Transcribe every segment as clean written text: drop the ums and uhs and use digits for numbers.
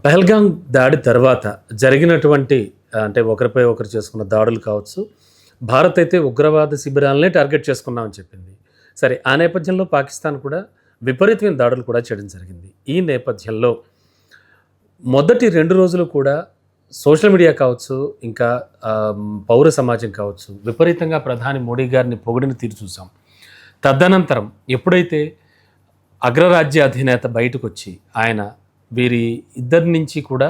పహల్గాం దాడి తర్వాత జరిగినటువంటి అంటే ఒకరిపై ఒకరు చేసుకున్న దాడులు కావచ్చు, భారత్ అయితే ఉగ్రవాద శిబిరాలనే టార్గెట్ చేసుకున్నామని చెప్పింది. సరే, ఆ నేపథ్యంలో పాకిస్తాన్ కూడా విపరీతమైన దాడులు కూడా చేయడం జరిగింది. ఈ నేపథ్యంలో మొదటి 2 రోజులు కూడా సోషల్ మీడియా కావచ్చు, ఇంకా పౌర సమాజం కావచ్చు, విపరీతంగా ప్రధాని మోడీ గారిని పొగిడిన తీరు చూసాం. తదనంతరం ఎప్పుడైతే అగ్రరాజ్య అధినేత బయటకొచ్చి ఆయన వీరి ఇద్దరి నుంచి కూడా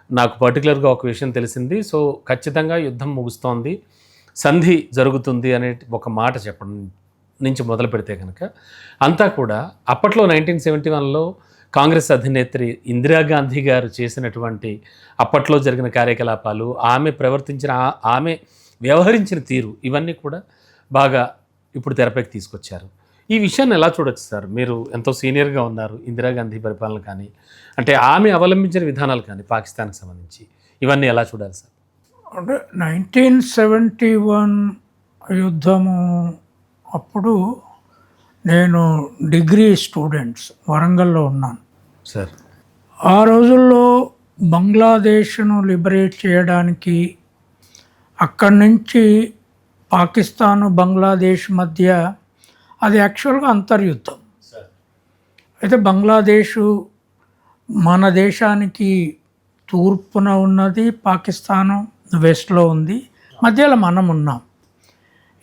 నాకు పర్టికులర్గా ఒక విషయం తెలిసింది, సో ఖచ్చితంగా యుద్ధం ముగుస్తోంది, సంధి జరుగుతుంది అనే ఒక మాట చెప్పడం నుంచి మొదలు పెడితే కనుక అంతా కూడా అప్పట్లో 1971లో కాంగ్రెస్ అధినేత్రి ఇందిరాగాంధీ గారు చేసినటువంటి అప్పట్లో జరిగిన కార్యకలాపాలు, ఆమె ప్రవర్తించిన ఆమె వ్యవహరించిన తీరు, ఇవన్నీ కూడా బాగా ఇప్పుడు తెరపైకి తీసుకొచ్చారు. ఈ విషయాన్ని ఎలా చూడొచ్చు సార్? మీరు ఎంతో సీనియర్గా ఉన్నారు. ఇందిరాగాంధీ పరిపాలన కానీ, అంటే ఆమె అవలంబించిన విధానాలు కానీ పాకిస్తాన్కి సంబంధించి ఇవన్నీ ఎలా చూడాలి సార్? అంటే 1971 యుద్ధము అప్పుడు నేను డిగ్రీ స్టూడెంట్స్ వరంగల్లో ఉన్నాను సార్. ఆ రోజుల్లో బంగ్లాదేశ్ను లిబరేట్ చేయడానికి అక్కడి నుంచి పాకిస్తాను బంగ్లాదేశ్ మధ్య అది యాక్చువల్గా అంతర్యుద్ధం. అయితే బంగ్లాదేశు మన దేశానికి తూర్పున ఉన్నది, పాకిస్తాను వెస్ట్లో ఉంది, మధ్యలో మనం ఉన్నాం.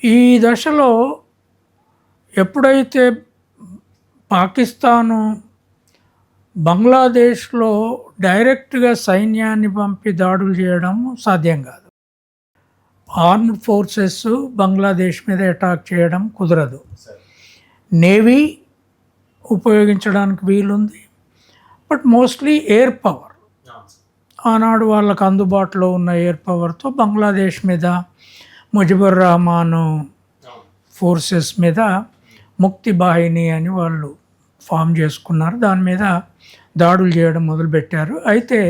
ఈ దశలో ఎప్పుడైతే పాకిస్తాను బంగ్లాదేశ్లో డైరెక్ట్గా సైన్యాన్ని పంపి దాడులు చేయడం సాధ్యం కాదు. ఆర్మ్డ్ ఫోర్సెస్ బంగ్లాదేశ్ మీద అటాక్ చేయడం కుదరదు. నేవీ ఉపయోగించడానికి వీలుంది, బట్ మోస్ట్లీ ఎయిర్ పవర్, ఆనాడు వాళ్ళకు అందుబాటులో ఉన్న ఎయిర్ పవర్తో బంగ్లాదేశ్ మీద ముజిబుర్ రహమాన్ ఫోర్సెస్ మీద ముక్తి బాహిని అని వాళ్ళు ఫామ్ చేసుకున్నారు. దాని మీద దాడులు చేయడం మొదలుపెట్టారు. అయితే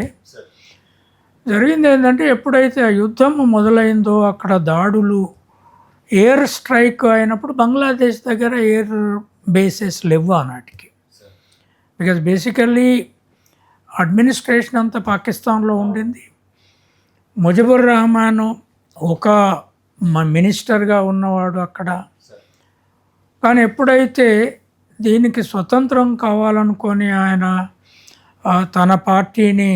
జరిగింది ఏంటంటే, ఎప్పుడైతే ఆ యుద్ధం మొదలైందో అక్కడ దాడులు, ఎయిర్ స్ట్రైక్ అయినప్పుడు బంగ్లాదేశ్ దగ్గర ఎయిర్ బేసెస్ లేవు ఆనాటికి. బికాజ్ బేసికల్లీ అడ్మినిస్ట్రేషన్ అంతా పాకిస్తాన్లో ఉండింది. ముజిబుర్ రహమాన్ ఒక మినిస్టర్గా ఉన్నవాడు అక్కడ. కానీ ఎప్పుడైతే దీనికి స్వతంత్రం కావాలనుకొని ఆయన తన పార్టీని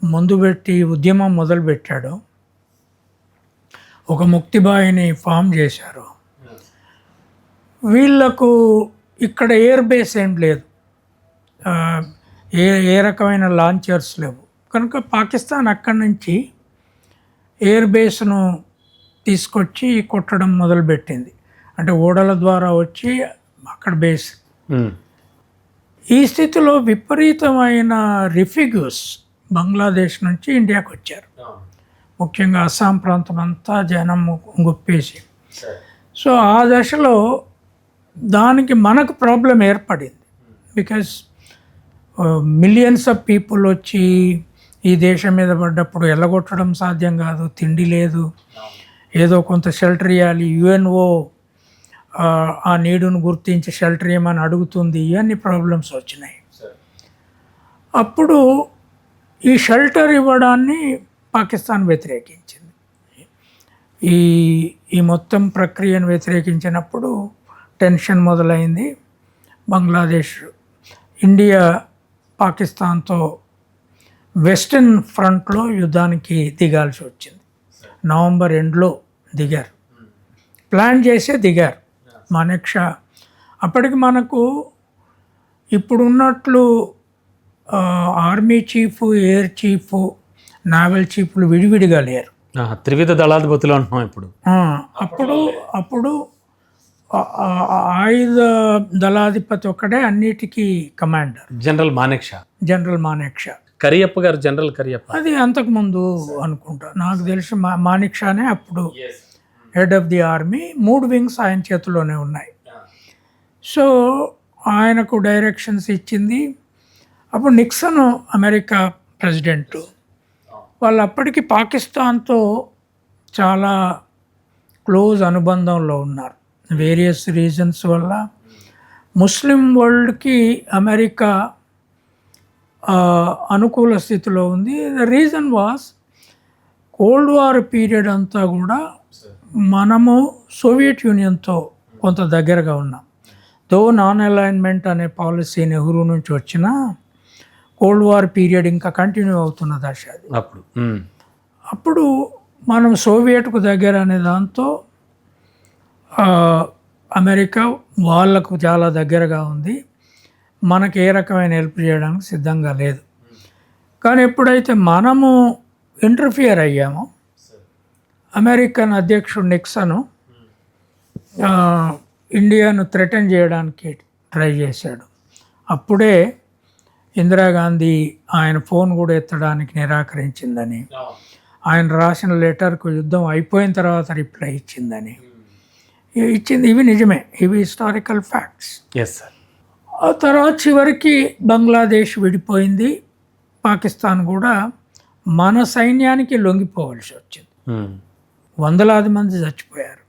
ముందు పెట్టి ఉద్యమం మొదలుపెట్టాడు, ఒక ముక్తిబాయిని ఫామ్ చేశారు. వీళ్లకు ఇక్కడ ఎయిర్ బేస్ ఏం లేదు, ఏ రకమైన లాంచర్స్ లేవు. కనుక పాకిస్తాన్ అక్కడి నుంచి ఎయిర్ బేస్ను తీసుకొచ్చి కొట్టడం మొదలుపెట్టింది. అంటే ఓడల ద్వారా వచ్చి అక్కడ బేస్. ఈ స్థితిలో విపరీతమైన రిఫ్యూజీస్ బంగ్లాదేశ్ నుంచి ఇండియాకి వచ్చారు. ముఖ్యంగా అస్సాం ప్రాంతం అంతా జనం గుప్పేసి. సో ఆ దశలో దానికి మనకు ప్రాబ్లం ఏర్పడింది. బికాజ్ మిలియన్స్ ఆఫ్ పీపుల్ వచ్చి ఈ దేశం మీద పడ్డప్పుడు ఎల్లగొట్టడం సాధ్యం కాదు, తిండి లేదు, ఏదో కొంత షెల్టర్ ఇవ్వాలి, యుఎన్ఓ ఆ నీడును గుర్తించి షెల్టర్ ఇవ్వమని అడుగుతుంది, ఇవన్నీ ప్రాబ్లమ్స్ వచ్చినాయి. అప్పుడు ఈ షెల్టర్ ఇవ్వడాన్ని పాకిస్తాన్ వ్యతిరేకించింది. ఈ మొత్తం ప్రక్రియను వ్యతిరేకించినప్పుడు టెన్షన్ మొదలైంది. బంగ్లాదేశ్, ఇండియా పాకిస్తాన్తో వెస్టర్న్ ఫ్రంట్లో యుద్ధానికి దిగాల్సి వచ్చింది. నవంబర్ ఎండ్లో దిగారు, ప్లాన్ చేసే దిగారు. మానెక్ షా అప్పటికి మనకు ఇప్పుడున్నట్లు army chief, air chief, naval చీఫ్లు విడివిడిగా లేరు, త్రివిధ దళాధిపతులు అంటున్నాం ఇప్పుడు. అప్పుడు ఆయుధ దళాధిపతి ఒక్కడే అన్నిటికీ కమాండర్, జనరల్ మానెక్ షా. కరియప్ప గారు, జనరల్ కరియప్ప, అది అంతకుముందు అనుకుంటా, నాకు తెలిసి మానెక్ షానే అప్పుడు head of the army. 3 wings ఆయన చేతిలోనే ఉన్నాయి. సో ఆయనకు డైరెక్షన్స్ ఇచ్చింది. అప్పుడు నిక్సన్ అమెరికా ప్రెసిడెంట్, వాళ్ళు అప్పటికి పాకిస్తాన్తో చాలా క్లోజ్ అనుబంధంలో ఉన్నారు. వేరియస్ రీజన్స్ వల్ల ముస్లిం వరల్డ్కి అమెరికా అనుకూల స్థితిలో ఉంది. The reason was cold war period అంతా కూడా మనము సోవియట్ యూనియన్తో కొంత దగ్గరగా ఉన్నాం. దో నాన్ అలైన్మెంట్ అనే పాలసీ నెహ్రూ నుంచి వచ్చిన కోల్డ్ వార్ పీరియడ్ ఇంకా కంటిన్యూ అవుతున్న దశ అది. అప్పుడు మనం సోవియట్కు దగ్గర అనే దాంతో అమెరికా వాళ్ళకు చాలా దగ్గరగా ఉంది, మనకు ఏ రకమైన హెల్ప్ చేయడానికి సిద్ధంగా లేదు. కానీ ఎప్పుడైతే మనము ఇంటర్ఫియర్ అయ్యామో, అమెరికన్ అధ్యక్షుడు నిక్సన్ ఇండియాను థ్రెటన్ చేయడానికి ట్రై చేశాడు. అప్పుడే ఇందిరాగాంధీ ఆయన ఫోన్ కూడా ఎత్తడానికి నిరాకరించిందని, ఆయన రాసిన లెటర్కు యుద్ధం అయిపోయిన తర్వాత రిప్లై ఇచ్చిందని ఇచ్చింది. ఇవి నిజమే, ఇవి హిస్టారికల్ ఫ్యాక్ట్స్. ఆ తర్వాత చివరికి బంగ్లాదేశ్ విడిపోయింది, పాకిస్తాన్ కూడా మన సైన్యానికి లొంగిపోవాల్సి వచ్చింది. వందలాది మంది చచ్చిపోయారు.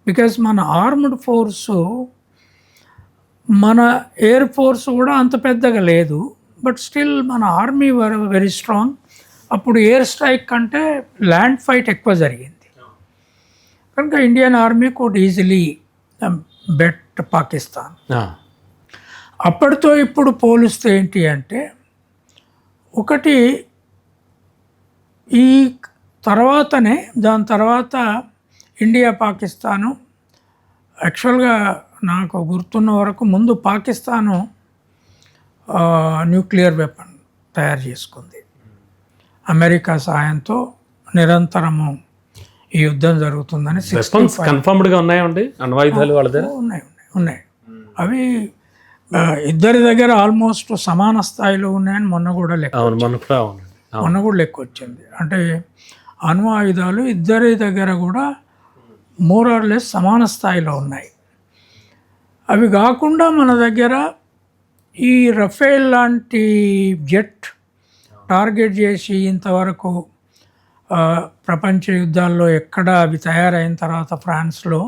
బికాజ్ మన ఆర్మ్డ్ ఫోర్సు, మన ఎయిర్ ఫోర్స్ కూడా అంత పెద్దగా లేదు, బట్ స్టిల్ మన ఆర్మీ వెరీ స్ట్రాంగ్. అప్పుడు ఎయిర్ స్ట్రైక్ కంటే ల్యాండ్ ఫైట్ ఎక్కువ జరిగింది కనుక Indian army could easily beat Pakistan. అప్పటితో ఇప్పుడు పోలిస్తే ఏంటి అంటే, ఒకటి ఈ తర్వాతనే దాని తర్వాత ఇండియా పాకిస్తాను యాక్చువల్గా నాకు గుర్తున్న వరకు ముందు పాకిస్తాను న్యూక్లియర్ వెపన్ తయారు చేసుకుంది. అమెరికా సాయంతో నిరంతరము ఈ యుద్ధం జరుగుతుందని కన్ఫర్మ్డ్గా ఉన్నాయండి అణ్వాయుధాలు వాళ్ళ దగ్గర ఉన్నాయి. అవి ఇద్దరి దగ్గర ఆల్మోస్ట్ సమాన స్థాయిలో ఉన్నాయని మొన్న కూడా లెక్క వచ్చింది. అంటే అణు ఆయుధాలు ఇద్దరి దగ్గర కూడా మోర్ ఆర్ లెస్ సమాన స్థాయిలో ఉన్నాయి. అవి కాకుండా మన దగ్గర ఈ రఫేల్ లాంటి జెట్ టార్గెట్ చేసి ఇంతవరకు ప్రపంచ యుద్ధాల్లో ఎక్కడ అవి తయారైన తర్వాత ఫ్రాన్స్లో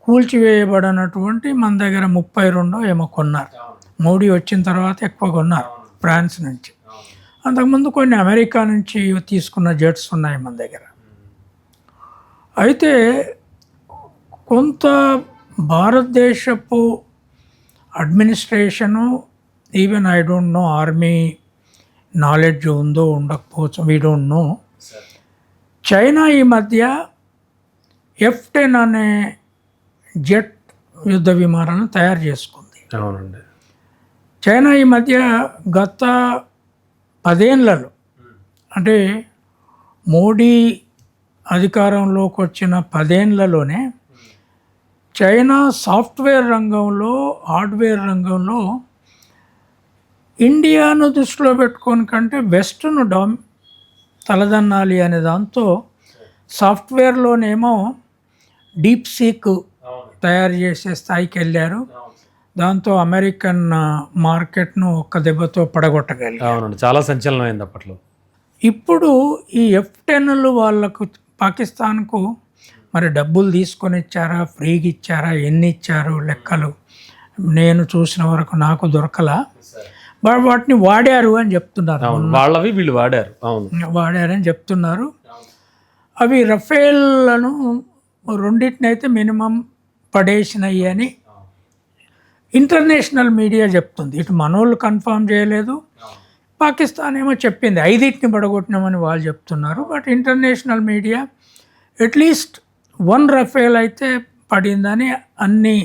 కూల్చివేయబడినటువంటి మన దగ్గర 32 ఏమో కొన్నారు. మోడీ వచ్చిన తర్వాత ఎక్కువ కొన్నారు ఫ్రాన్స్ నుంచి. అంతకుముందు కొన్ని అమెరికా నుంచి తీసుకున్న జెట్స్ ఉన్నాయి మన దగ్గర. అయితే కొంత భారతదేశపు administration, even I don't know army knowledge ఉందో ఉండకపోవచ్చు, వీ డోంట్ నో. చైనా ఈ మధ్య F-10 అనే జెట్ యుద్ధ విమానాలను తయారు చేసుకుంది. అవునండి. చైనా ఈ మధ్య గత 10 ఏళ్లలో, అంటే మోడీ అధికారంలోకి వచ్చిన 10 ఏళ్లలోనే చైనా సాఫ్ట్వేర్ రంగంలో, హార్డ్వేర్ రంగంలో ఇండియాను దృష్టిలో పెట్టుకొని కంటే వెస్ట్ను తలదన్నాలి అనే దాంతో సాఫ్ట్వేర్లోనేమో డీప్ సీక్ తయారు చేసే స్థాయికి వెళ్ళారు. దాంతో అమెరికన్ మార్కెట్ను ఒక్క దెబ్బతో పడగొట్టగలిగారు. అవునండి, చాలా సంచలనమైంది అప్పట్లో. ఇప్పుడు ఈ F-10లు వాళ్ళకు పాకిస్తాన్కు మరి డబ్బులు తీసుకొని ఇచ్చారా, ఫ్రీగా ఇచ్చారా, ఎన్ని ఇచ్చారు లెక్కలు నేను చూసిన వరకు నాకు దొరకలా. వాటిని వాడారు అని చెప్తున్నారు. వాళ్ళవి వీళ్ళు వాడారని చెప్తున్నారు. అవి రఫేల్లను రెండింటినైతే మినిమం పడేసినాయి అని ఇంటర్నేషనల్ మీడియా చెప్తుంది. ఇటు మనోళ్ళు కన్ఫర్మ్ చేయలేదు, పాకిస్తాన్ ఏమో చెప్పింది 5 పడగొట్టినామని వాళ్ళు చెప్తున్నారు. But international media at least 1 Rafale అయితే పడిందని అన్ని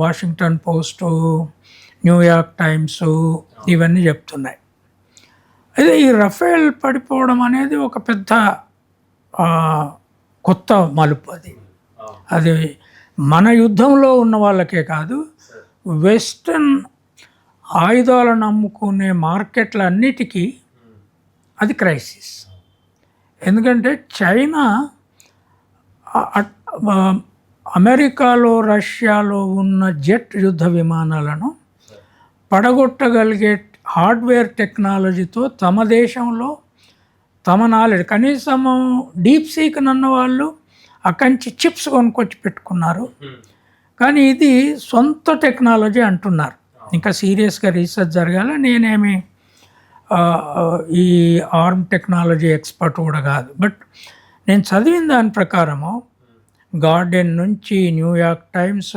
వాషింగ్టన్ పోస్టు, న్యూయార్క్ టైమ్స్ ఇవన్నీ చెప్తున్నాయి. అయితే ఈ రఫేల్ పడిపోవడం అనేది ఒక పెద్ద కొత్త మలుపు. అది మన యుద్ధంలో ఉన్న వాళ్ళకే కాదు, వెస్టర్న్ ఆయుధాలను నమ్ముకునే మార్కెట్లన్నిటికీ అది క్రైసిస్. ఎందుకంటే చైనా అమెరికాలో, రష్యాలో ఉన్న జెట్ యుద్ధ విమానాలను పడగొట్టగలిగే హార్డ్వేర్ టెక్నాలజీతో తమ దేశంలో తమ నాలెడ్జ్, కనీసం డీప్ సీక్ నన్న వాళ్ళు అక్కడి నుంచి చిప్స్ కొనుక్కొచ్చి పెట్టుకున్నారు. కానీ ఇది సొంత టెక్నాలజీ అంటున్నారు. ఇంకా సీరియస్గా రీసెర్చ్ జరగాలి. నేనేమి ఆ, ఈ ఆర్మ్ టెక్నాలజీ ఎక్స్పర్ట్ కూడా కాదు. బట్ నేను చదివిన దాని ప్రకారము గార్డెన్ నుంచి న్యూయార్క్ టైమ్స్,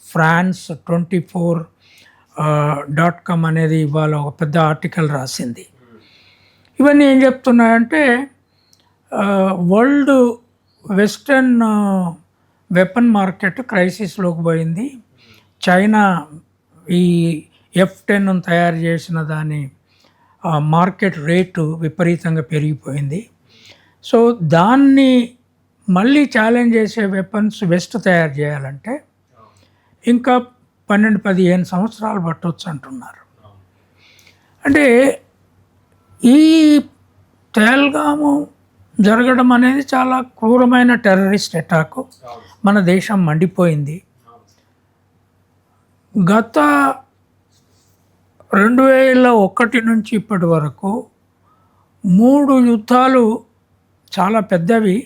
ఫ్రాన్స్ 24.com అనేది ఇవాళ ఒక పెద్ద ఆర్టికల్ రాసింది. ఇవన్నీ ఏం చెప్తున్నాయంటే వరల్డ్ వెస్టర్న్ వెపన్ మార్కెట్ క్రైసిస్లోకి పోయింది. చైనా ఈ F-10 తయారు చేసిన దాని మార్కెట్ రేటు విపరీతంగా పెరిగిపోయింది. సో దాన్ని మళ్ళీ ఛాలెంజ్ చేసే వెపన్స్ వెస్ట్ తయారు చేయాలంటే ఇంకా 12-15 సంవత్సరాలు పట్టవచ్చు అంటున్నారు. అంటే ఈ తేల్గాము జరగడం అనేది చాలా క్రూరమైన టెర్రరిస్ట్ అటాక్. మన దేశం మండిపోయింది. గత 2001 నుంచి ఇప్పటి వరకు 3 యుద్ధాలు చాలా పెద్దవి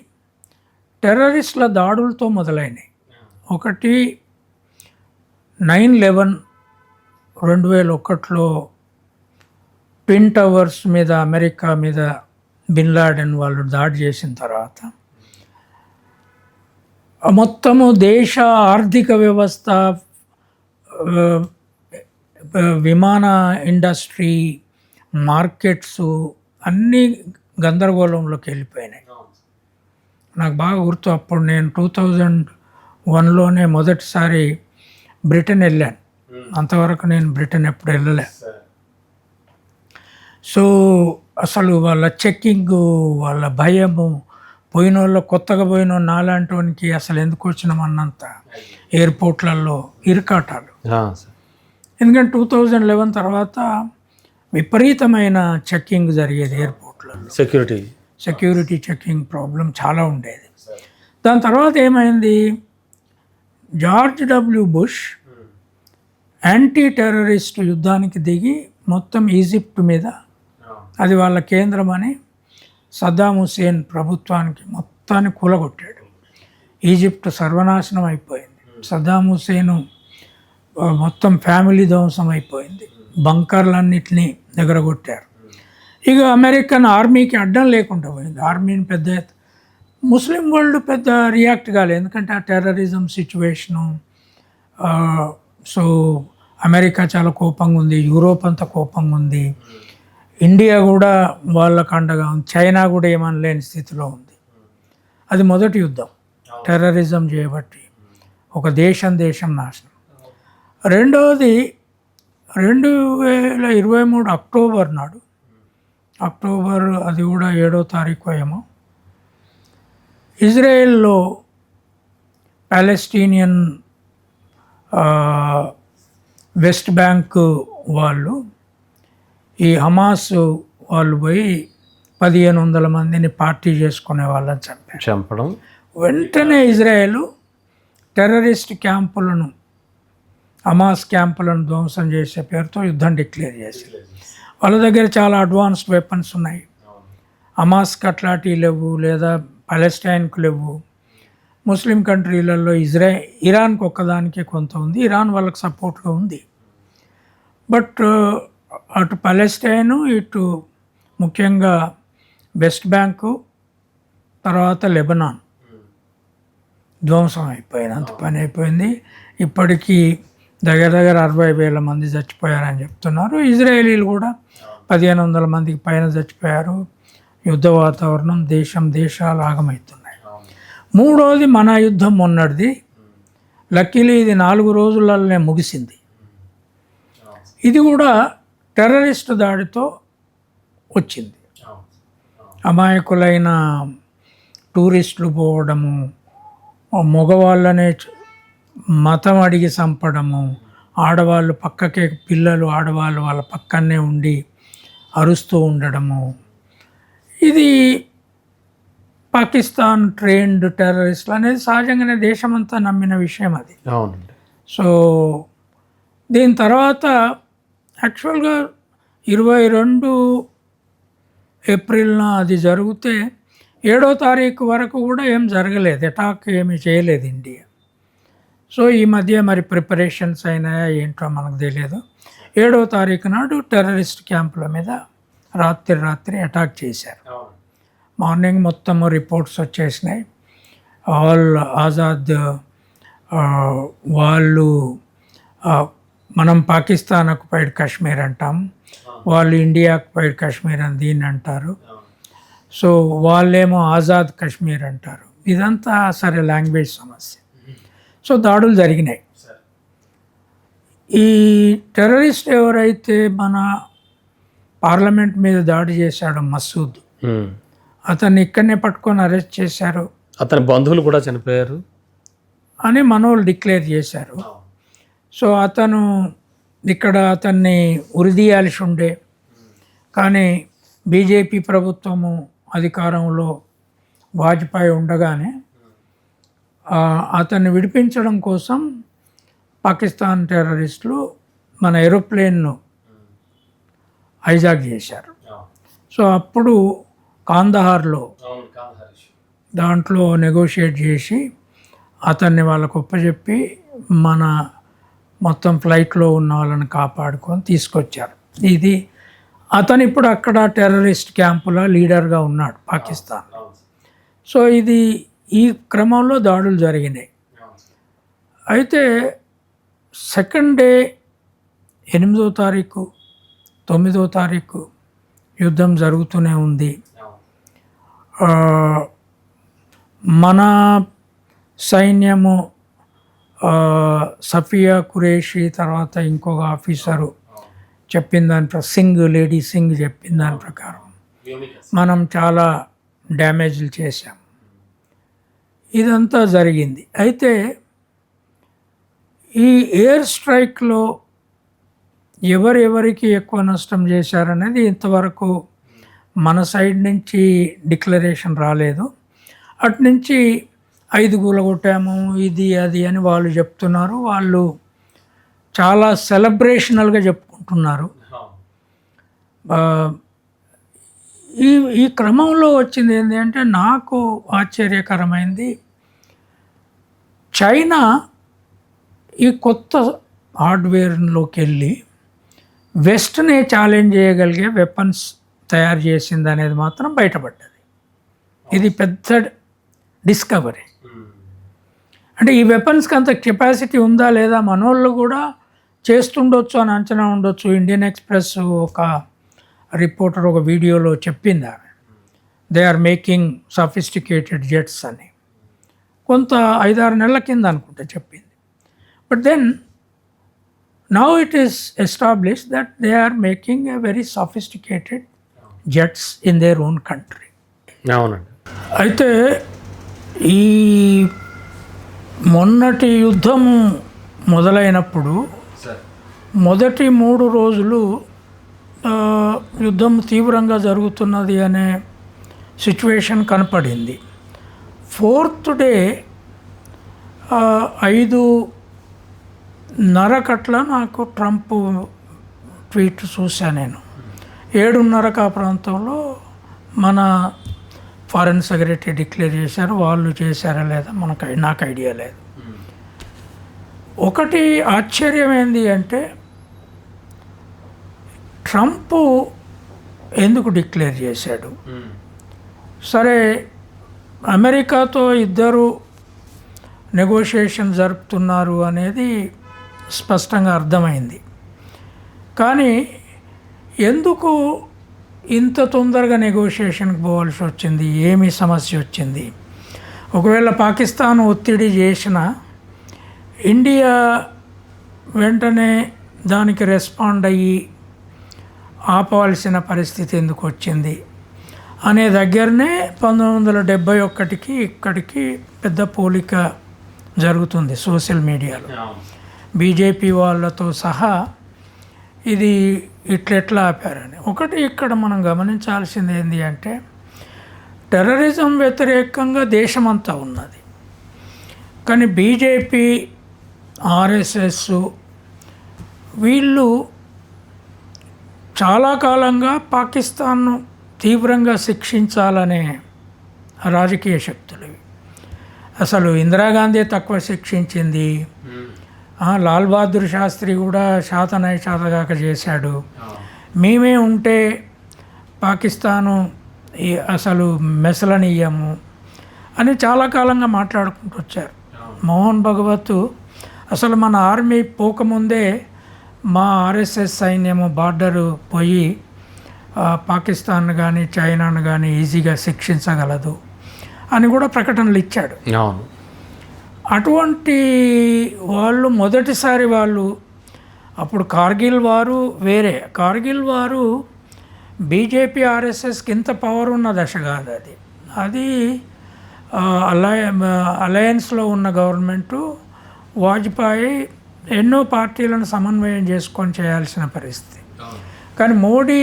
టెర్రరిస్టుల దాడులతో మొదలైనవి. ఒకటి 9/11 2001లో ట్విన్ టవర్స్ మీద అమెరికా మీద బిన్ లాడెన్ వాళ్ళు దాడి చేసిన తర్వాత మొత్తము దేశ ఆర్థిక వ్యవస్థ, విమాన ఇండస్ట్రీ, మార్కెట్స్ అన్నీ గందరగోళంలోకి వెళ్ళిపోయినాయి. నాకు బాగా గుర్తు, అప్పుడు నేను 2001లోనే మొదటిసారి బ్రిటన్ వెళ్ళాను. అంతవరకు నేను బ్రిటన్ ఎప్పుడు వెళ్ళలే. సో అసలు వాళ్ళ చెక్కింగ్, వాళ్ళ భయము, పోయిన వాళ్ళు కొత్తగా పోయిన నాలాంటి వానికి అసలు ఎందుకు వచ్చినామన్నంత ఎయిర్పోర్ట్లలో ఇరుకాటాలు. ఎందుకంటే 2011 తర్వాత విపరీతమైన చెక్కింగ్ జరిగేది ఎయిర్పోర్ట్లలో. సెక్యూరిటీ చెక్కింగ్ ప్రాబ్లం చాలా ఉండేది. దాని తర్వాత ఏమైంది, George W. Bush anti terrorist యుద్ధానికి దిగి మొత్తం ఈజిప్ట్ మీద, అది వాళ్ళ కేంద్రం అని, సద్దాం హుసేన్ ప్రభుత్వానికి మొత్తాన్ని కూలగొట్టాడు. ఈజిప్ట్ సర్వనాశనం అయిపోయింది. సద్దాం హుసేను మొత్తం ఫ్యామిలీ ధ్వంసం అయిపోయింది. బంకర్లన్నిటినీ ఎగరగొట్టారు. ఇక అమెరికన్ ఆర్మీకి అడ్డం లేకుండా పోయింది. ఆర్మీని పెద్ద ముస్లిం వరల్డ్ పెద్ద రియాక్ట్ కాలేదు, ఎందుకంటే ఆ టెర్రరిజం సిచ్యువేషను. సో అమెరికా చాలా కోపంగా ఉంది, యూరోప్ అంతా కోపంగా ఉంది, ఇండియా కూడా వాళ్ళకు అండగా ఉంది, చైనా కూడా ఏమనలేని స్థితిలో ఉంది. అది మొదటి యుద్ధం, టెర్రరిజం చేయబట్టి ఒక దేశం నాశనం. రెండవది 2023 అక్టోబర్ నాడు, అక్టోబర్ అది కూడా 7వ తారీఖు ఏమో, ఇజ్రాయెల్లో పాలెస్టీనియన్ వెస్ట్ బ్యాంక్ వాళ్ళు, ఈ హమాస్ వాళ్ళు పోయి 1500 మందిని పార్టీ చేసుకునే వాళ్ళని చంపడం. వెంటనే ఇజ్రాయెల్ టెర్రరిస్ట్ క్యాంపులను, హమాస్ క్యాంపులను ధ్వంసం చేసే పేరుతో యుద్ధం డిక్లేర్ చేసింది. వాళ్ళ దగ్గర చాలా అడ్వాన్స్డ్ వెపన్స్ ఉన్నాయి. హమాస్కి అట్లాంటివి లేవు, లేదా పాలెస్టైన్కు లేవు. ముస్లిం కంట్రీలలో ఇరాన్కి ఒక్కదానికే కొంత ఉంది, ఇరాన్ వాళ్ళకి సపోర్ట్గా ఉంది. బట్ అటు పాలెస్టైన్, ఇటు ముఖ్యంగా వెస్ట్ బ్యాంకు, తర్వాత లెబనాన్ ధ్వంసం అయిపోయింది. అంత పని అయిపోయింది. ఇప్పటికీ దగ్గర 60,000 మంది చచ్చిపోయారని చెప్తున్నారు. ఇజ్రాయేలీలు కూడా 1500 మందికి పైన చచ్చిపోయారు. యుద్ధ వాతావరణం, దేశాలు ఆగమవుతున్నాయి. మూడోది మన యుద్ధం మొన్నటిది. లక్కీలీ ఇది 4 రోజులలోనే ముగిసింది. ఇది కూడా టెర్రరిస్ట్ దాడితో వచ్చింది. అమాయకులైన టూరిస్టులు పోవడము, మగవాళ్ళనే మతం అడిగి చంపడము, ఆడవాళ్ళు పక్కకే, పిల్లలు ఆడవాళ్ళు వాళ్ళ పక్కనే ఉండి అరుస్తూ ఉండడము. ఇది పాకిస్తాన్ ట్రైన్డ్ టెర్రరిస్టులు అనేది సహజంగానే దేశమంతా నమ్మిన విషయం అది. సో దీని తర్వాత యాక్చువల్గా 22 ఏప్రిల్న అది జరిగితే 7వ తారీఖు వరకు కూడా ఏం జరగలేదు, అటాక్ ఏమీ చేయలేదు ఇండియా. సో ఈ మధ్య మరి ప్రిపరేషన్స్ అయినాయా ఏంటో మనకు తెలియదు. 7వ తారీఖు నాడు టెర్రరిస్ట్ క్యాంపుల మీద రాత్రి అటాక్ చేశారు. మార్నింగ్ మొత్తం రిపోర్ట్స్ వచ్చేసినాయి. ఆల్ ఆజాద్ వాళ్ళు మనం పాకిస్తాన్ ఆక్యుపైడ్ కాశ్మీర్ అంటాం, వాళ్ళు ఇండియా ఆక్యుపైడ్ కాశ్మీర్ అని దీన్ని అంటారు. సో వాళ్ళేమో ఆజాద్ కాశ్మీర్ అంటారు. ఇదంతా సరే లాంగ్వేజ్ సమస్య. సో దాడులు జరిగినాయి. ఈ టెర్రరిస్ట్ ఎవరైతే మన పార్లమెంట్ మీద దాడి చేశాడో మసూద్, అతన్ని ఇక్కడనే పట్టుకొని అరెస్ట్ చేశారు. అతని బంధువులు కూడా చనిపోయారు అని మనోళ్ళు డిక్లేర్ చేశారు. సో అతను ఇక్కడ అతన్ని ఉరిదీయాల్సి ఉండే, కానీ బీజేపీ ప్రభుత్వము అధికారంలో వాజ్పేయి ఉండగానే అతన్ని విడిపించడం కోసం పాకిస్తాన్ టెర్రరిస్టులు మన ఏరోప్లేన్ను హైజాక్ చేశారు. సో అప్పుడు కాందహార్లో దాంట్లో నెగోషియేట్ చేసి అతన్ని వాళ్ళకు ఒప్పచెప్పి మన మొత్తం ఫ్లైట్లో ఉన్న వాళ్ళని కాపాడుకొని తీసుకొచ్చారు. ఇది అతను ఇప్పుడు అక్కడ టెర్రరిస్ట్ క్యాంపులో లీడర్గా ఉన్నాడు పాకిస్తాన్. సో ఇది ఈ క్రమంలో దాడులు జరిగినాయి. అయితే సెకండ్ డే 8వ తారీఖు 9వ తారీఖు యుద్ధం జరుగుతూనే ఉంది. మన సైన్యము సఫియా ఖురేషి తర్వాత ఇంకొక ఆఫీసరు చెప్పిన దాని లేడీ సింగ్ చెప్పిన దాని ప్రకారం మనం చాలా డ్యామేజ్లు చేశాం. ఇదంతా జరిగింది. అయితే ఈ ఎయిర్ స్ట్రైక్లో ఎవరెవరికి ఎక్కువ నష్టం చేశారనేది ఇంతవరకు మన సైడ్ నుంచి డిక్లరేషన్ రాలేదు. అటు నుంచి 5 కూలగొట్టాము ఇది అది అని వాళ్ళు చెప్తున్నారు. వాళ్ళు చాలా సెలబ్రేషనల్గా చెప్పుకుంటున్నారు. ఈ క్రమంలో వచ్చింది ఏంటి అంటే నాకు ఆశ్చర్యకరమైంది, చైనా ఈ కొత్త హార్డ్వేర్లోకి వెళ్ళి వెస్ట్నే ఛాలెంజ్ చేయగలిగే వెపన్స్ తయారు చేసింది అనేది మాత్రం బయటపడ్డది. ఇది పెద్ద డిస్కవరీ. అంటే ఈ వెపన్స్కి అంత కెపాసిటీ ఉందా లేదా మనోళ్ళు కూడా చేస్తుండొచ్చు అని అంచనా ఉండొచ్చు. ఇండియన్ ఎక్స్ప్రెస్ ఒక రిపోర్టర్ ఒక వీడియోలో చెప్పింది, ఆమె they are making sophisticated jets అని. కొంత 5-6 నెలల కింద అనుకుంటే చెప్పింది. But then now it is established that they are making a very sophisticated jets in their own country. అవునండి. అయితే ఈ మొన్నటి యుద్ధము మొదలైనప్పుడు మొదటి 3 రోజులు యుద్ధం తీవ్రంగా జరుగుతున్నది అనే సిచ్యువేషన్ కనపడింది. 4th డే 5:30 నాకు ట్రంప్ ట్వీట్ చూశాను నేను. 7:30 ఆ ప్రాంతంలో మన ఫారెన్ సెక్రటరీ డిక్లేర్ చేశారు. వాళ్ళు చేశారా లేదా నాకు ఐడియా లేదు. ఒకటి ఆశ్చర్యం ఏంది అంటే ట్రంప్ ఎందుకు డిక్లేర్ చేశాడు? సరే, అమెరికాతో ఇద్దరు నెగోషియేషన్ జరుపుతున్నారు అనేది స్పష్టంగా అర్థమైంది. కానీ ఎందుకు ఇంత తొందరగా నెగోషియేషన్కి పోవాల్సి వచ్చింది? ఏమి సమస్య వచ్చింది? ఒకవేళ పాకిస్తాన్ ఒత్తిడి చేసిన ఇండియా వెంటనే దానికి రెస్పాండ్ అయ్యి ఆపవలసిన పరిస్థితి ఎందుకు వచ్చింది అనే దగ్గరనే 1971కి ఇక్కడికి పెద్ద పోలిక జరుగుతుంది సోషల్ మీడియాలో. బీజేపీ వాళ్ళతో సహా ఇది ఇట్లెట్లా ఆపారని. ఒకటి ఇక్కడ మనం గమనించాల్సింది ఏంటి అంటే టెర్రరిజం వ్యతిరేకంగా దేశమంతా ఉన్నది, కానీ బీజేపీ ఆర్ఎస్ఎస్ వీళ్ళు చాలా కాలంగా పాకిస్తాన్ను తీవ్రంగా శిక్షించాలనే రాజకీయ శక్తులు. అసలు ఇందిరాగాంధీ తక్కువ శిక్షించింది, లాల్ బహదూర్ శాస్త్రి కూడా శాతగాక చేశాడు. మేమే ఉంటే పాకిస్తాను అసలు మెసలనీయము అని చాలా కాలంగా మాట్లాడుకుంటూ వచ్చారు. మోహన్ భగవత్ అసలు మన ఆర్మీ పోకముందే మా ఆర్ఎస్ఎస్ సైన్యము బార్డరు పోయి పాకిస్తాన్ కానీ చైనాను కానీ ఈజీగా శిక్షించగలదు అని కూడా ప్రకటనలు ఇచ్చాడు. అటువంటి వాళ్ళు మొదటిసారి వాళ్ళు అప్పుడు కార్గిల్ వారు వేరే, కార్గిల్ వారు బీజేపీ ఆర్ఎస్ఎస్కి ఇంత పవర్ ఉన్న దశ కాదు అది. అది అలయన్స్లో ఉన్న గవర్నమెంటు వాజ్పేయి ఎన్నో పార్టీలను సమన్వయం చేసుకొని చేయాల్సిన పరిస్థితి. కానీ మోడీ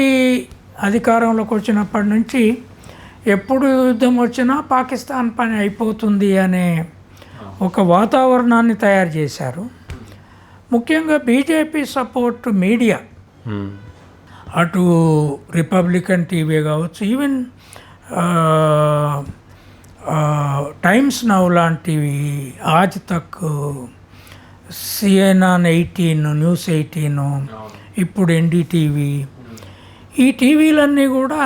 అధికారంలోకి వచ్చినప్పటి నుంచి ఎప్పుడు యుద్ధం వచ్చినా పాకిస్తాన్ పని అయిపోతుంది అనే ఒక వాతావరణాన్ని తయారు చేశారు. ముఖ్యంగా బీజేపీ సపోర్ట్ మీడియా, అటు రిపబ్లికన్ టీవీ కావచ్చు, ఈవెన్ టైమ్స్ నౌ లాంటివి, ఆజ్ తక్, CNN 18, న్యూస్ 18, ఇప్పుడు NDTV, ఈ టీవీలన్నీ కూడా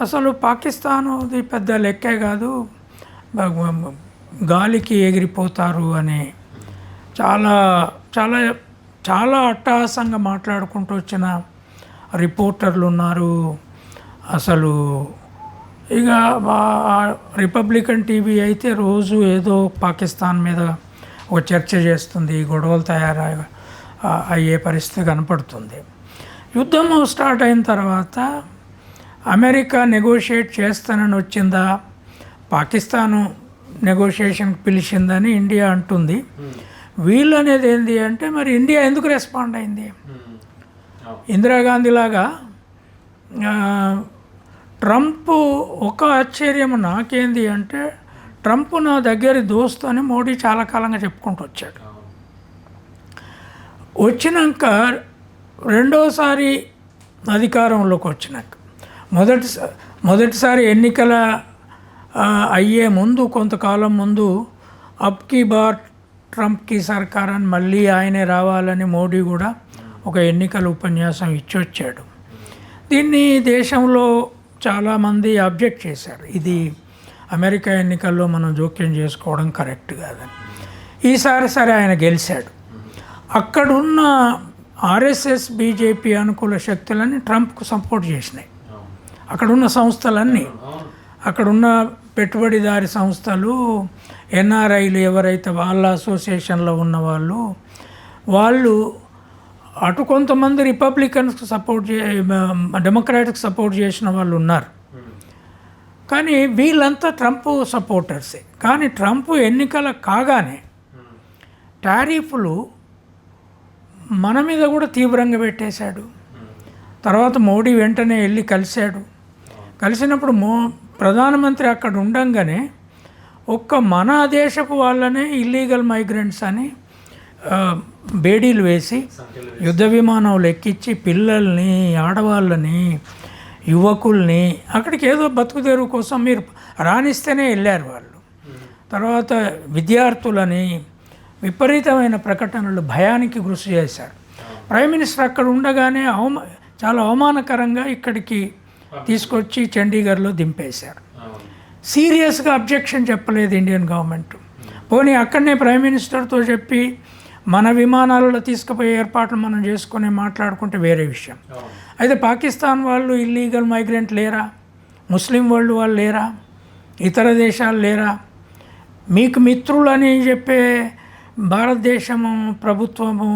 అసలు పాకిస్తానుది పెద్ద లెక్కే కాదు, గాలికి ఎగిరిపోతారు అని చాలా చాలా చాలా అట్టహాసంగా మాట్లాడుకుంటూ వచ్చిన రిపోర్టర్లు ఉన్నారు. అసలు ఇక రిపబ్లికన్ టీవీ అయితే రోజు ఏదో పాకిస్తాన్ మీద ఒక చర్చ చేస్తుంది, గొడవలు అయ్యే పరిస్థితి కనపడుతుంది. యుద్ధం స్టార్ట్ అయిన తర్వాత అమెరికా నెగోషియేట్ చేస్తానని వచ్చిందా, పాకిస్తాను నెగోషియేషన్కి పిలిచిందని ఇండియా అంటుంది. వీళ్ళు అనేది ఏంటి అంటే మరి ఇండియా ఎందుకు రెస్పాండ్ అయింది? ఇందిరాగాంధీ లాగా ట్రంప్, ఒక ఆశ్చర్యం నాకేంది అంటే ట్రంప్ నా దగ్గరి దోస్తు అని మోడీ చాలా కాలంగా చెప్పుకుంటూ వచ్చాడు. వచ్చినాక రెండోసారి అధికారంలోకి వచ్చినాక మొదటిసారి ఎన్నికల అయ్యే ముందు కొంతకాలం ముందు అబ్ కీ బార్ ట్రంప్కి సర్కార్ అని మళ్ళీ ఆయనే రావాలని మోడీ కూడా ఒక ఎన్నికల ఉపన్యాసం ఇచ్చొచ్చాడు. దీన్ని దేశంలో చాలామంది అబ్జెక్ట్ చేశారు, ఇది అమెరికా ఎన్నికల్లో మనం జోక్యం చేసుకోవడం కరెక్ట్ కాదని. ఈసారి సరే ఆయన గెలిచాడు. అక్కడున్న ఆర్ఎస్ఎస్ బీజేపీ అనుకూల శక్తులన్నీ ట్రంప్కు సపోర్ట్ చేసినాయి. అక్కడున్న సంస్థలన్నీ, అక్కడున్న పెట్టుబడిదారి సంస్థలు, ఎన్ఆర్ఐలు ఎవరైతే వాళ్ళ అసోసియేషన్లో ఉన్న వాళ్ళు అటు కొంతమంది రిపబ్లికన్స్కి సపోర్ట్ డెమోక్రాటిక్ సపోర్ట్ చేసిన వాళ్ళు ఉన్నారు. కానీ వీళ్ళంతా ట్రంప్ సపోర్టర్సే. కానీ ట్రంప్ ఎన్నికల కాగానే టారిఫ్లు మన మీద కూడా తీవ్రంగా పెట్టేశాడు. తర్వాత మోడీ వెంటనే వెళ్ళి కలిసినప్పుడు ప్రధానమంత్రి అక్కడ ఉండంగానే ఒక్క మన దేశపు వాళ్ళనే ఇల్లీగల్ మైగ్రెంట్స్ అని బేడీలు వేసి యుద్ధ విమానాలు ఎక్కించి పిల్లల్ని, ఆడవాళ్ళని, యువకుల్ని అక్కడికి ఏదో బతుకు తెరువు కోసం మీరు రాణిస్తేనే వెళ్ళారు వాళ్ళు. తర్వాత విద్యార్థులని విపరీతమైన ప్రకటనలు, భయానికి గురి చేశారు. ప్రైమ్ మినిస్టర్ అక్కడ ఉండగానే చాలా అవమానకరంగా ఇక్కడికి తీసుకొచ్చి చండీగఢ్లో దింపేశారు. సీరియస్గా అబ్జెక్షన్ చెప్పలేదు ఇండియన్ గవర్నమెంట్. పోనీ అక్కడనే ప్రైమ్ మినిస్టర్తో చెప్పి మన విమానాలలో తీసుకుపోయే ఏర్పాట్లు మనం చేసుకొని మాట్లాడుకుంటే వేరే విషయం. అయితే పాకిస్తాన్ వాళ్ళు ఇల్లీగల్ మైగ్రెంట్ లేరా? ముస్లిం వరల్డ్ వాళ్ళు లేరా? ఇతర దేశాలు లేరా? మీకు మిత్రులని చెప్పే భారతదేశము ప్రభుత్వము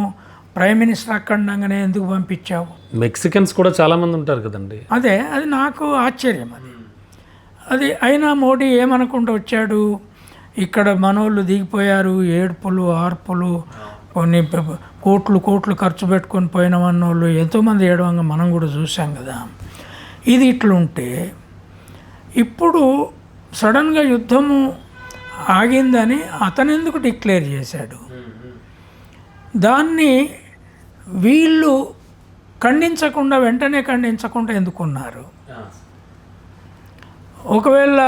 ప్రైమ్ మినిస్టర్ అక్కడ ఉండగానే ఎందుకు పంపించావు? మెక్సికన్స్ కూడా చాలామంది ఉంటారు కదండి. అది నాకు ఆశ్చర్యం. అది అయినా మోడీ ఏమనుకుంటూ వచ్చాడు, ఇక్కడ మనోళ్ళు దిగిపోయారు, ఏడుపులు, ఆర్పులు, కొన్ని కోట్లు ఖర్చు పెట్టుకొని పోయిన వాళ్ళు ఎంతోమంది ఏడవంగా మనం కూడా చూసాం కదా. ఇది ఇట్లుంటే ఇప్పుడు సడన్గా యుద్ధము ఆగిందని అతనెందుకు డిక్లేర్ చేశాడు? దాన్ని వీళ్ళు వెంటనే ఖండించకుండా ఎందుకున్నారు? ఒకవేళ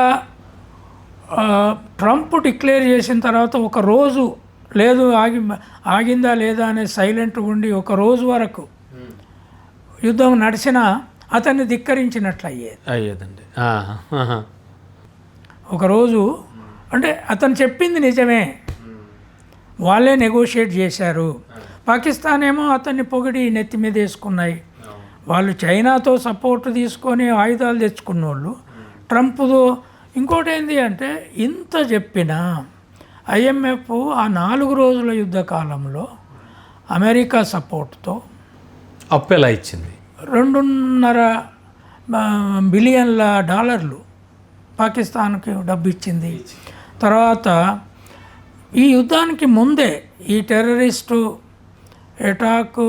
ట్రంప్ డిక్లేర్ చేసిన తర్వాత ఒక రోజు లేదు, ఆగిందా లేదా అనే సైలెంట్ ఉండి ఒక రోజు వరకు యుద్ధం నడిచినా అతన్ని ధిక్కరించినట్లు అయ్యేది. అయ్యేదండి. ఒకరోజు అంటే అతను చెప్పింది నిజమే, వాళ్ళే నెగోషియేట్ చేశారు. పాకిస్తాన్ ఏమో అతన్ని పొగిడి నెత్తి మీద వేసుకున్నాయి. వాళ్ళు చైనాతో సపోర్ట్ తీసుకొని ఆయుధాలు తెచ్చుకున్న వాళ్ళు ట్రంప్తో. ఇంకోటి ఏంటి అంటే ఇంత చెప్పినా IMF ఆ 4 రోజుల యుద్ధ కాలంలో అమెరికా సపోర్ట్తో అప్పు ఎలా ఇచ్చింది? $2.5 బిలియన్ల పాకిస్తాన్కి డబ్బు ఇచ్చింది. తర్వాత ఈ యుద్ధానికి ముందే ఈ టెర్రరిస్టు అటాక్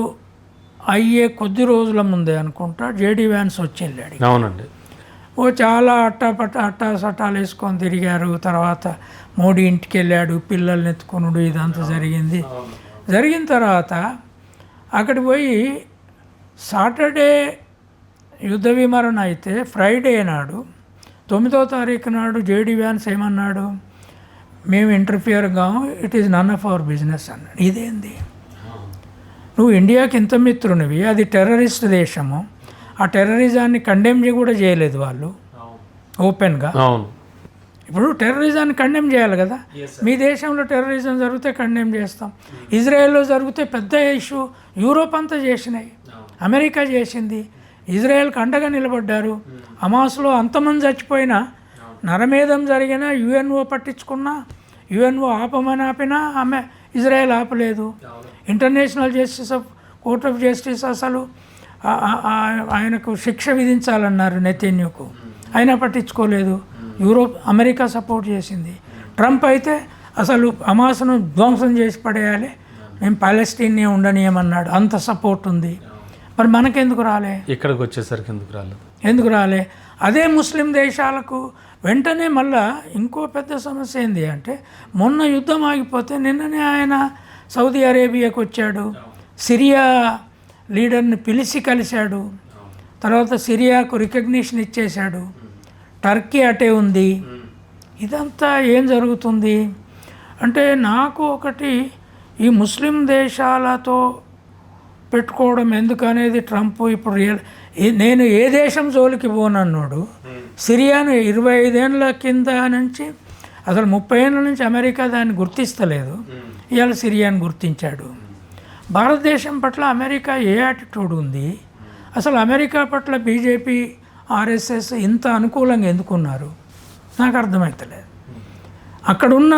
అయ్యే కొద్ది రోజుల ముందే అనుకుంటా JD Vance వచ్చి వెళ్ళాడు. అవునండి. చాలా అట్టాసట్టాలు వేసుకొని తిరిగారు. తర్వాత మోడీ ఇంటికి వెళ్ళాడు, పిల్లల్ని ఎత్తుకొనుడు ఇదంతా జరిగింది. జరిగిన తర్వాత అక్కడికి పోయి సాటర్డే యుద్ధ విమరణ అయితే ఫ్రైడే నాడు 9వ తారీఖు నాడు JD Vance ఏమన్నాడు, మేము ఇంటర్ఫియర్ కాము, it is none of our business అన్నాడు. ఇదేంది? నువ్వు ఇండియాకి ఇంత మిత్రునివి, అది టెర్రరిస్ట్ దేశము, ఆ టెర్రరిజాన్ని కండెమ్ కూడా చేయలేదు వాళ్ళు ఓపెన్గా. ఇప్పుడు టెర్రరిజాన్ని కండెమ్ చేయాలి కదా. మీ దేశంలో టెర్రరిజం జరిగితే కండెమ్ చేస్తాం, ఇజ్రాయెల్లో జరిగితే పెద్ద ఇష్యూ యూరోప్ అంతా చేసినాయి, అమెరికా చేసింది, ఇజ్రాయెల్కి అండగా నిలబడ్డారు. హమాస్లో అంతమంది చచ్చిపోయినా, నరమేధం జరిగినా UNO పట్టించుకున్నా, UNO ఆపమని ఆపినా ఇజ్రాయెల్ ఆపలేదు. ఇంటర్నేషనల్ కోర్ట్ ఆఫ్ జస్టిస్ అసలు ఆయనకు శిక్ష విధించాలన్నారు నెతన్యాహుకు, అయినా పట్టించుకోలేదు. అమెరికా సపోర్ట్ చేసింది. ట్రంప్ అయితే అసలు హమాస్ను ధ్వంసం చేసి పడేయాలి, మేము పాలెస్టీన్నే ఉండనీయమన్నాడు. అంత సపోర్ట్ ఉంది. మరి మనకెందుకు రాలే? ఇక్కడికి వచ్చేసరికి ఎందుకు రాలే? అదే ముస్లిం దేశాలకు వెంటనే మళ్ళా ఇంకో పెద్ద సమస్య ఏంది అంటే, మొన్న యుద్ధం ఆగిపోతే నిన్ననే ఆయన సౌదీ అరేబియాకు వచ్చాడు, సిరియా లీడర్ని పిలిచి కలిశాడు, తర్వాత సిరియాకు రికగ్నిషన్ ఇచ్చేశాడు, టర్కీ అటే ఉంది. ఇదంతా ఏం జరుగుతుంది అంటే, నాకు ఒకటి ఈ ముస్లిం దేశాలతో పెట్టుకోవడం ఎందుకనేది ట్రంప్ ఇప్పుడు నేను ఏ దేశం జోలికి పోనన్నాడు. సిరియాను 25 ఏళ్ళ కింద నుంచి అసలు 30 ఏళ్ళ నుంచి అమెరికా దాన్ని గుర్తిస్తలేదు, ఇవాళ సిరియాను గుర్తించాడు. భారతదేశం పట్ల అమెరికా ఏ యాటిట్యూడ్ ఉంది? అసలు అమెరికా పట్ల BJP RSS ఇంత అనుకూలంగా ఎందుకున్నారు నాకు అర్థమవుతలేదు. అక్కడున్న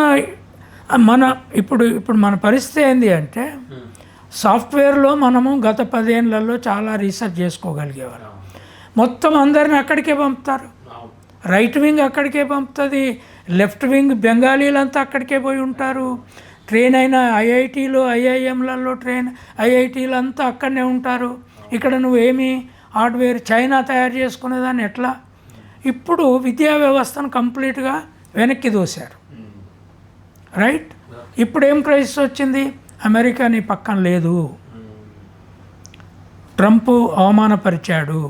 ఇప్పుడు మన పరిస్థితి ఏంటి అంటే, సాఫ్ట్వేర్లో మనము గత 10 ఏళ్లలో చాలా రీసెర్చ్ చేసుకోగలిగేవాళ్ళం. మొత్తం అందరిని అక్కడికే పంపుతారు. రైట్ వింగ్ అక్కడికే పంపుతుంది, లెఫ్ట్ వింగ్ బెంగాలీలంతా అక్కడికే పోయి ఉంటారు. ట్రైన్ అయినా IITలో IIMలలో IITలు అంతా అక్కడనే ఉంటారు. ఇక్కడ నువ్వేమి హార్డ్వేర్ చైనా తయారు చేసుకునేదాన్ని ఎట్లా? ఇప్పుడు విద్యా వ్యవస్థను కంప్లీట్గా వెనక్కి దోశారు. రైట్? ఇప్పుడు ఏం క్రైసిస్ వచ్చింది? అమెరికా నీ పక్కన లేదు, ట్రంప్ అవమానపరిచాడు,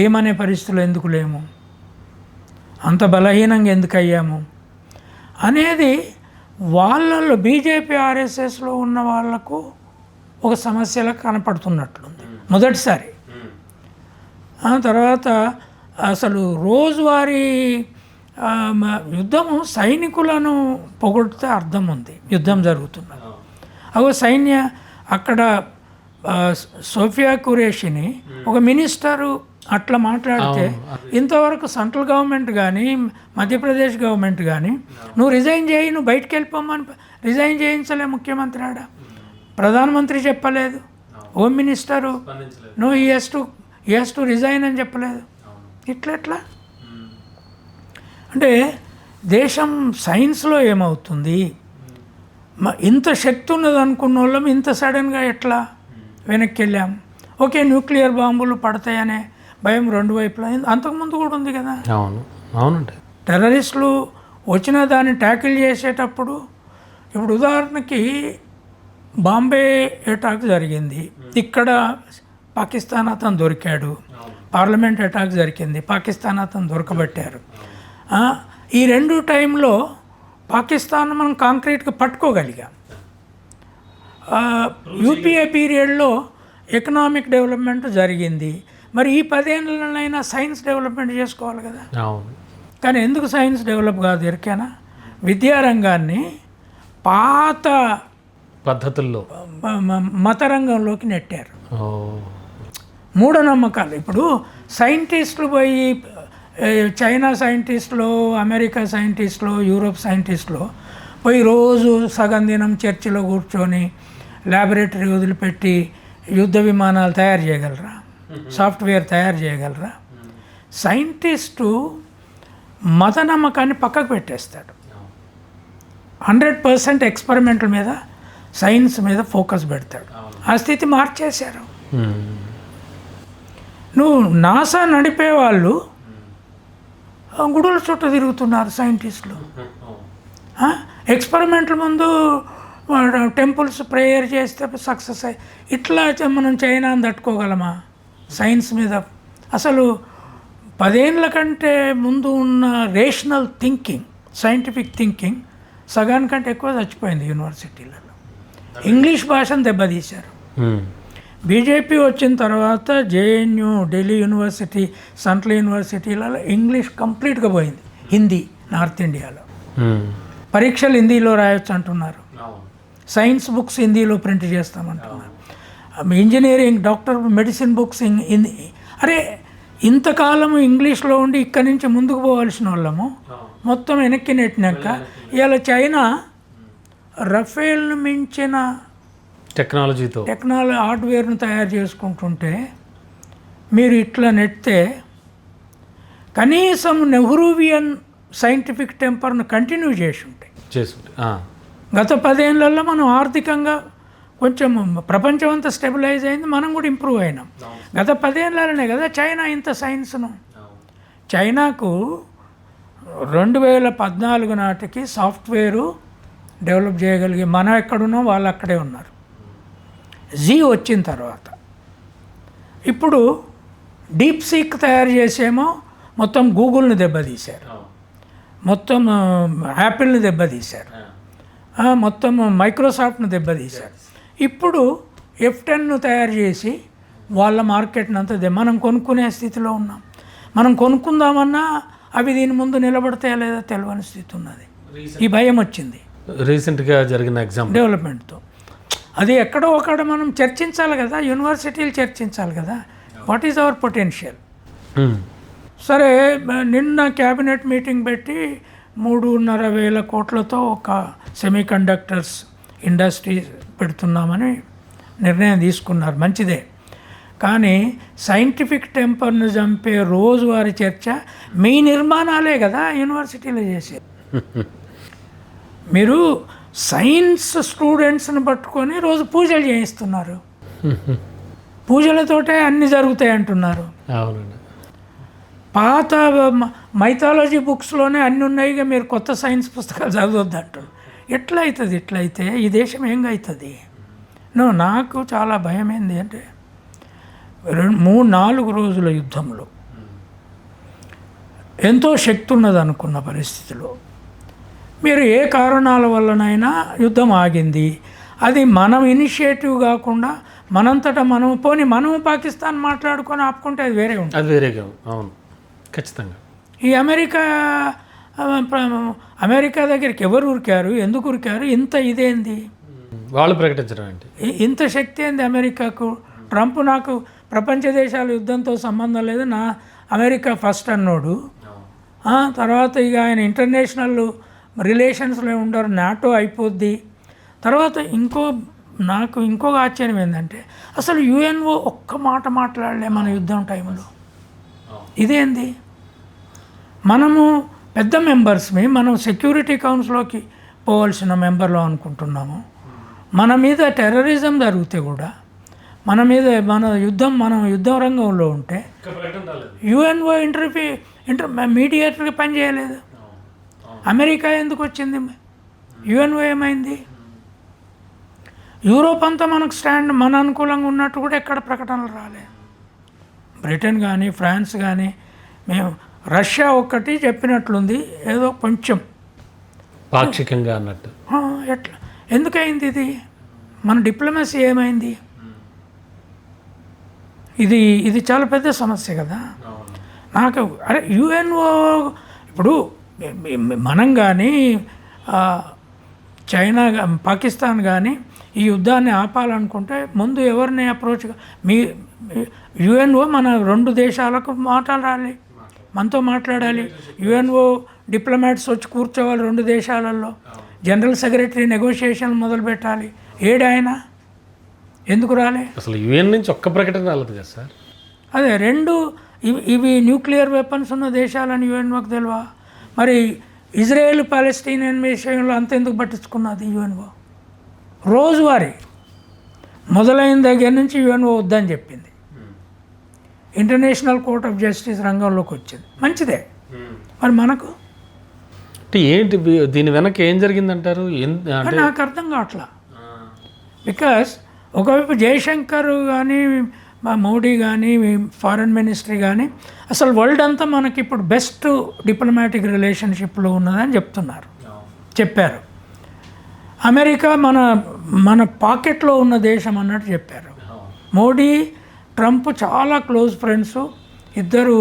ఏమనే పరిస్థితులు ఎందుకు లేము, అంత బలహీనంగా ఎందుకు అయ్యాము అనేది వాళ్ళల్లో BJP RSSలో ఉన్న వాళ్లకు ఒక సమస్యలా కనపడుతున్నట్లుంది మొదటిసారి. తర్వాత అసలు రోజువారీ యుద్ధము సైనికులను పొగిడితే అర్థం ఉంది, యుద్ధం జరుగుతున్నది. సైన్య అక్కడ సోఫియా ఖురేషిని ఒక మినిస్టరు అట్లా మాట్లాడితే, ఇంతవరకు సెంట్రల్ గవర్నమెంట్ కానీ మధ్యప్రదేశ్ గవర్నమెంట్ కానీ నువ్వు రిజైన్ చేయి, నువ్వు బయటకు వెళ్ళిపోమని రిజైన్ చేయించలే ముఖ్యమంత్రి. ఆడ ప్రధానమంత్రి చెప్పలేదు, హోమ్ మినిస్టరు నువ్వు ఈ హెస్ టు రిజైన్ అని చెప్పలేదు. ఇట్లా అంటే దేశం సైన్స్లో ఏమవుతుంది? ఇంత శక్తి ఉన్నది అనుకున్న వాళ్ళం ఇంత సడన్గా ఎట్లా వెనక్కి వెళ్ళాం? ఓకే, న్యూక్లియర్ బాంబులు పడతాయనే భయం రెండు వైపులా అంతకుముందు కూడా ఉంది కదా. అవునండి. టెర్రరిస్టులు వచ్చిన దాన్ని ట్యాకిల్ చేసేటప్పుడు, ఇప్పుడు ఉదాహరణకి బాంబే అటాక్ జరిగింది, ఇక్కడ పాకిస్తాన్ అతను దొరికాడు. పార్లమెంట్ అటాక్ జరిగింది, పాకిస్తాన్ అతను దొరకబట్టారు. ఈ రెండు టైంలో పాకిస్తాన్ మనం కాంక్రీట్గా పట్టుకోగలిగాం. UPA పీరియడ్లో ఎకనామిక్ డెవలప్మెంట్ జరిగింది, మరి ఈ 10 ఏళ్ళైనా సైన్స్ డెవలప్మెంట్ చేసుకోవాలి కదా. అవును. కానీ ఎందుకు సైన్స్ డెవలప్ కాదు ఎరికేనా? విద్యారంగాన్ని పాత పద్ధతుల్లో మత రంగంలోకి నెట్టారు. ఓ. మూఢనమ్మకాలు. ఇప్పుడు సైంటిస్టులు పోయి చైనా సైంటిస్టులు, అమెరికా సైంటిస్టులు, యూరోప్ సైంటిస్టులు పోయి రోజు సగం దినం చర్చిలో కూర్చొని ల్యాబొరేటరీ వదిలిపెట్టి యుద్ధ విమానాలు తయారు చేయగలరా? సాఫ్ట్వేర్ తయారు చేయగలరా? సైంటిస్టు మత నమ్మకాన్ని పక్కకు పెట్టేస్తాడు. 100% ఎక్స్పెరిమెంట్ల మీద, సైన్స్ మీద ఫోకస్ పెడతాడు. ఆ స్థితి మార్చేశారు. నువ్వు నాసా నడిపే వాళ్ళు గుడుల చుట్టూ తిరుగుతున్నారు సైంటిస్టులు. ఎక్స్పెరిమెంట్ల ముందు టెంపుల్స్ ప్రేయర్ చేస్తే సక్సెస్ అయ్యి ఇట్లా మనం చైనాని తట్టుకోగలమా? సైన్స్ మీద అసలు 10 ఏళ్ళ కంటే ముందు ఉన్న రేషనల్ థింకింగ్, సైంటిఫిక్ థింకింగ్ సగానికంటే ఎక్కువ చచ్చిపోయింది యూనివర్సిటీలలో. ఇంగ్లీష్ భాషను దెబ్బతీశారు. బీజేపీ వచ్చిన తర్వాత జేఎన్యూ, ఢిల్లీ యూనివర్సిటీ, సెంట్రల్ యూనివర్సిటీలలో ఇంగ్లీష్ కంప్లీట్గా పోయింది. హిందీ నార్త్ ఇండియాలో పరీక్షలు హిందీలో రాయొచ్చు అంటున్నారు. సైన్స్ బుక్స్ హిందీలో ప్రింట్ చేస్తామంటున్నారు. Engineering, doctor, medicine books Hindi. అరే ఇంతకాలము ఇంగ్లీష్లో ఉండి ఇక్కడి నుంచి ముందుకు పోవాల్సిన వాళ్ళము మొత్తం వెనక్కి నెట్టినాక ఇవాళ చైనా రఫేల్ను మించిన టెక్నాలజీ హార్డ్వేర్ను తయారు చేసుకుంటుంటే మీరు ఇట్లా నెట్టే కనీసం నెహ్రూవియన్ సైంటిఫిక్ టెంపర్ను కంటిన్యూ చేసి ఉంటాయి. గత 10 ఏళ్ళల్లో మనం ఆర్థికంగా కొంచెం ప్రపంచం అంతా స్టెబిలైజ్ అయింది, మనం కూడా ఇంప్రూవ్ అయినాం. గత 10 ఏళ్ళనే కదా చైనా ఇంత సైన్స్ను. చైనాకు 2014 నాటికి సాఫ్ట్వేరు డెవలప్ చేయగలిగి మనం ఎక్కడున్నాం వాళ్ళు అక్కడే ఉన్నారు. జీ వచ్చిన తర్వాత ఇప్పుడు డీప్ సీక్ తయారు చేసేమో మొత్తం గూగుల్ని దెబ్బతీశారు, మొత్తం యాపిల్ని దెబ్బతీశారు, మొత్తం మైక్రోసాఫ్ట్ను దెబ్బతీశారు. ఇప్పుడు F10ను తయారు చేసి వాళ్ళ మార్కెట్ని అంతా మనం కొనుక్కునే స్థితిలో ఉన్నాం. మనం కొనుక్కుందామన్నా అవి దీని ముందు నిలబడతాయా లేదా తెలియని స్థితి ఉన్నది. ఈ భయం వచ్చింది రీసెంట్గా జరిగిన ఎగ్జామ్ డెవలప్మెంట్తో. అది ఎక్కడో ఒకడ మనం చర్చించాలి కదా, యూనివర్సిటీలు చర్చించాలి కదా, వాట్ ఈజ్ అవర్ పొటెన్షియల్. సరే నిన్న క్యాబినెట్ మీటింగ్ పెట్టి 3,500 కోట్లతో ఒక సెమీ కండక్టర్స్ ఇండస్ట్రీ పెడుతున్నామని నిర్ణయం తీసుకున్నారు, మంచిదే. కానీ సైంటిఫిక్ టెంపర్ను చంపే రోజువారీ చర్చ మీ నిర్మాణాలే కదా యూనివర్సిటీలో చేసేది. మీరు సైన్స్ స్టూడెంట్స్ని పట్టుకొని రోజు పూజలు చేయిస్తున్నారు, పూజలతోటే అన్నీ జరుగుతాయి అంటున్నారు. పాత మైథాలజీ బుక్స్లోనే అన్నీ ఉన్నాయిగా, మీరు కొత్త సైన్స్ పుస్తకాలు చదవద్దు అంటారు. ఎట్లా అవుతుంది? ఇట్లయితే ఈ దేశం ఏంగా అవుతుంది? నాకు చాలా భయం ఏంది అంటే 3-4 రోజుల యుద్ధంలో ఎంతో శక్తి ఉన్నది అనుకున్న పరిస్థితిలో మీరు ఏ కారణాల వల్లనైనా యుద్ధం ఆగింది, అది మనం ఇనిషియేటివ్ కాకుండా మనంతటా మనము పాకిస్తాన్ మాట్లాడుకొని ఆపుకుంటే అది వేరే ఉంటుంది. అది వేరేగా, అవును, ఖచ్చితంగా. ఈ అమెరికా దగ్గరికి ఎవరు ఉరికారు, ఎందుకు ఉరికారు, ఇంత ఇదేంది వాళ్ళు ప్రకటించడం ఏంటి, ఇంత శక్తి ఏంది అమెరికాకు? ట్రంప్ నాకు ప్రపంచ దేశాల యుద్ధంతో సంబంధం లేదు, నా అమెరికా ఫస్ట్ అన్నోడు. తర్వాత ఇక ఆయన ఇంటర్నేషనల్ రిలేషన్స్లో ఉండరు, నాటో అయిపోద్ది. తర్వాత నాకు ఇంకొక ఆశ్చర్యం ఏంటంటే అసలు యుఎన్ఓ ఒక్క మాట మాట్లాడలే మన యుద్ధం టైంలో. ఇదేంది? మనము పెద్ద మెంబర్స్ని, మనం సెక్యూరిటీ కౌన్సిల్లోకి పోవాల్సిన మెంబర్లో అనుకుంటున్నాము. మన మీద టెర్రరిజం జరిగితే కూడా మన యుద్ధం రంగంలో ఉంటే యుఎన్ఓ మీడియేటర్కి పని చేయలేదు. అమెరికా ఎందుకు వచ్చింది? యుఎన్ఓ ఏమైంది? యూరోప్ అంతా మనకు మన అనుకూలంగా ఉన్నట్టు కూడా ఎక్కడ ప్రకటనలు రాలేదు. బ్రిటన్ కానీ ఫ్రాన్స్ కానీ, మేము రష్యా ఒక్కటి చెప్పినట్లుంది, ఏదో కొంచెం పాక్షికంగా అన్నట్టు. ఎట్లా ఎందుకైంది ఇది? మన డిప్లొమసీ ఏమైంది? ఇది చాలా పెద్ద సమస్య కదా. నాకు అరే యుఎన్ఓ ఇప్పుడు మనం కానీ చైనా పాకిస్తాన్ కానీ ఈ యుద్ధాన్ని ఆపాలనుకుంటే ముందు ఎవరిని అప్రోచ్ మీ యుఎన్ఓ మన 2 దేశాలకు మాట్లాడాలి, మనతో మాట్లాడాలి. యుఎన్ఓ డిప్లొమాట్స్ వచ్చి కూర్చోవాలి 2 దేశాలలో. జనరల్ సెక్రటరీ నెగోషియేషన్ మొదలు పెట్టాలి. ఆయన ఎందుకు రాలే? అసలు యుఎన్ నుంచి ఒక్క ప్రకటన రాలేదు కదా సార్. అదే 2 ఇవి న్యూక్లియర్ వెపన్స్ ఉన్న దేశాలని యుఎన్ఓకి తెలియవా? మరి ఇజ్రాయెల్ పాలెస్టీనియన్ విషయంలో అంతెందుకు పట్టించుకున్నది యుఎన్ఓ? రోజువారీ మొదలైన దగ్గర నుంచి యుఎన్ఓ వద్దని చెప్పింది. ఇంటర్నేషనల్ కోర్ట్ ఆఫ్ జస్టిస్ రంగంలోకి వచ్చింది, మంచిదే. మరి మనకు అంటే ఏంటి దీని వెనక ఏం జరిగిందంటారు? నాకు అర్థం కావట్లా. బికాస్ ఒకవైపు జయశంకర్ కానీ మోడీ కానీ ఫారెన్ మినిస్ట్రీ కానీ అసలు వరల్డ్ అంతా మనకి ఇప్పుడు బెస్ట్ డిప్లొమాటిక్ రిలేషన్షిప్లో ఉన్నదని చెప్పారు. అమెరికా మన పాకెట్లో ఉన్న దేశం అన్నట్టు చెప్పారు. మోడీ ట్రంప్ చాలా క్లోజ్ ఫ్రెండ్స్, ఇద్దరు